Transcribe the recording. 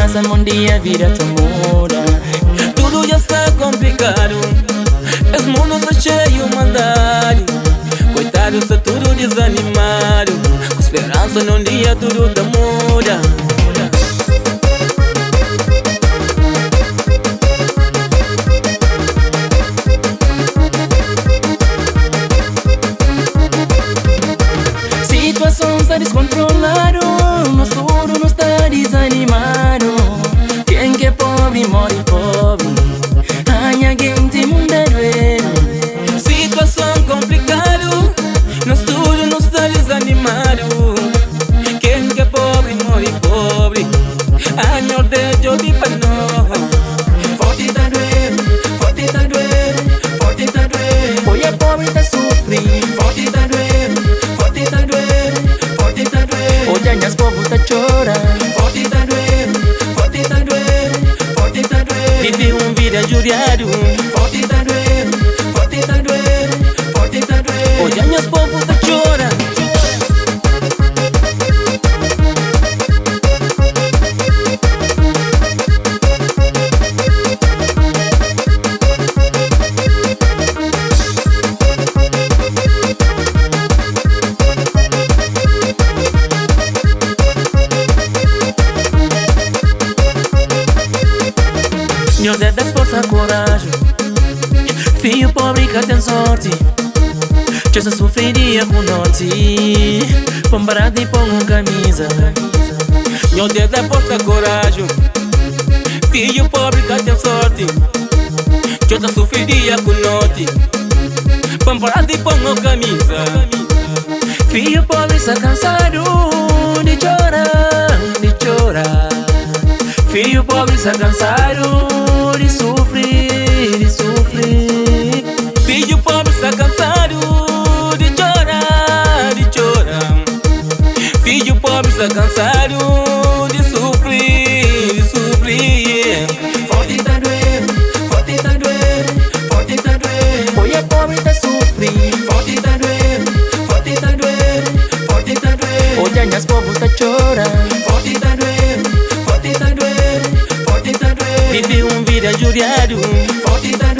esperança um dia vira te muda. Tudo já está complicado, esse mundo está cheio de maldade. Coitado, está tudo desanimado, com esperança num dia tudo tá muda. Situação está descontrolado, nosso tudo não está desanimado. Quem que é pobre morre pobre, anha gente mundo é doido. Situação complicado, nosso tudo não está desanimado. Quem que é pobre morre pobre, anha dedo de pano. Forte tá doendo, forte tá doendo, forte tá doendo. Oi, é pobre tá sofrendo, Forte tá doendo, forte tá doendo, forte tá doendo. hoje as povo tá chorando. Forte tá doendo, forte tá doendo, forte tá doendo. Vive vida judiado. Forte tá doendo, forte tá doendo, forte tá doendo. Hoje as povo tá chorando. Deus é das força, coragem. Filho pobre que tem sorte, já sofreria com noite. Pombarado e põe camisa. Meu Deus da força, coragem. Filho pobre que tem sorte, eu já sofreria com noite. Pamparado e põe camisa. Filho pobre está cansado de chorar, de chorar. Filho pobre está cansado de sofrer, de sofrer. Filho pobre está cansado de chorar, de chorar. Filho pobre está cansado de sofrer, de sofrer. Forte tá doendo, forte tá doendo, forte tá doendo. Oi, é pobre tá sofrendo, Forte tá doendo, forte tá doendo, forte tá doendo. hoje as povo tá chorando. Forte tá doendo, forte tá doendo, forte tá doendo. Vive vida judiado. Forte tá